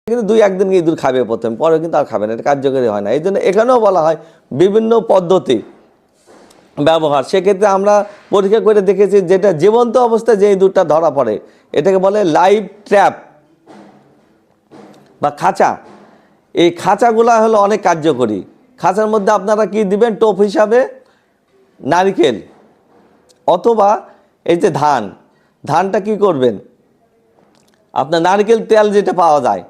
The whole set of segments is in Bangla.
কিন্তু 2-1 দিন ইঁদুর খাবে প্রথম, পরে কিন্তু আর খাবে না, এটা কার্যকরী হয় না। এই জন্য এখানেও বলা হয় বিভিন্ন পদ্ধতি ব্যবহার। সেক্ষেত্রে আমরা পরীক্ষা করে দেখেছি যেটা জীবন্ত অবস্থায় যে ইঁদুরটা ধরা পড়ে এটাকে বলে লাইভ ট্র্যাপ বা খাঁচা। এই খাঁচাগুলা হলো অনেক কার্যকরী। খাঁচার মধ্যে আপনারা কি দিবেন? টোপ হিসাবে নারকেল অথবা এই যে ধানটা কি করবেন, আপনার নারকেল তেল যেটা পাওয়া যায়,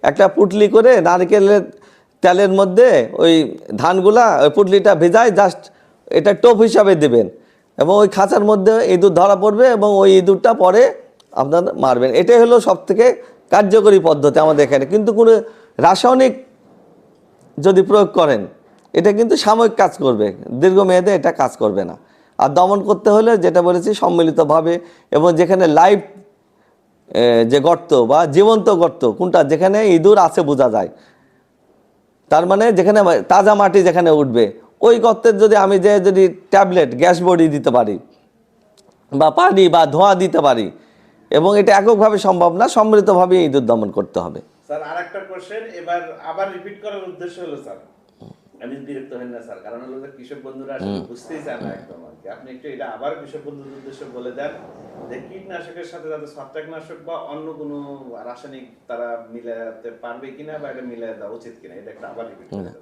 একটা পুটলি করে নারকেলের তেলের মধ্যে ওই ধানগুলা ওই পুটলিটা ভেজায় জাস্ট এটা টোপ হিসাবে দেবেন এবং ওই খাঁচার মধ্যে ইঁদুর ধরা পড়বে এবং ওই ইঁদুরটা পরে আপনার মারবেন। এটাই হলো সবথেকে কার্যকরী পদ্ধতি আমাদের এখানে। কিন্তু কোনো রাসায়নিক যদি প্রয়োগ করেন এটা কিন্তু সাময়িক কাজ করবে, দীর্ঘমেয়াদে এটা কাজ করবে না। আর দমন করতে হলে যেটা বলেছি সম্মিলিতভাবে, এবং যেখানে লাইভ যে গর্ত বা জীবন্ত গর্ত কোনটা, যেখানে ইঁদুর আছে বোঝা যায়, তার মানে যেখানে তাজা মাটি যেখানে উঠবে ওই গর্তের যদি আমি যদি ট্যাবলেট গ্যাস বডি দিতে পারি বা পানি বা ধোঁয়া দিতে পারি, এবং এটা এককভাবে সম্ভব না, সম্মিলিতভাবে ইঁদুর দমন করতে হবে। স্যার আরেকটা কোশ্চেন এবার আবার রিপিট করার উদ্দেশ্য হলো স্যার, আমি বিরক্ত হই না স্যার, কারণ হলো যে কৃষক বন্ধুরা আসলে বুঝতেই চায় না একদম আর কি। আপনি একটু এটা আবার কৃষক বন্ধুদের উদ্দেশ্যে বলে দেন যে কীটনাশকের সাথে যাতে ছত্রাকনাশক বা অন্য কোনো রাসায়নিক তারা মিলাতে পারবে কিনা বা এটা মিলাই দেওয়া উচিত কিনা, এটা একটা আবার রিপিট করে দেন।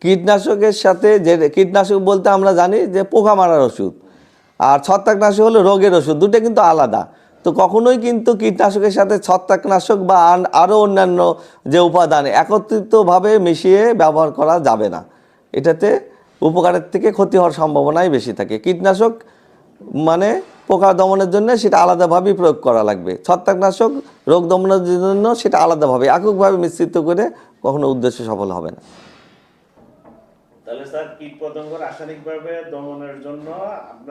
কীটনাশকের সাথে যে কীটনাশক বলতে আমরা জানি যে পোকা মারার ওষুধ, আর ছত্রাকনাশক হলো রোগের ওষুধ, দুটো কিন্তু আলাদা। তো কখনোই কিন্তু কীটনাশকের সাথে ছত্রাকনাশক বা আরও অন্যান্য যে উপাদান একত্রিতভাবে মিশিয়ে ব্যবহার করা যাবে না। এটাতে উপকারের থেকে ক্ষতি হওয়ার সম্ভাবনাই বেশি থাকে। কীটনাশক মানে পোকা দমনের জন্য সেটা আলাদাভাবেই প্রয়োগ করা লাগবে, ছত্রাকনাশক রোগ দমনের জন্য সেটা আলাদাভাবে, এককভাবে মিশ্রিত করে কখনো উদ্দেশ্য সফল হবে না। তাহলে স্যার কীটপতঙ্গ রাসায়নিকভাবে দমনের জন্য আপনার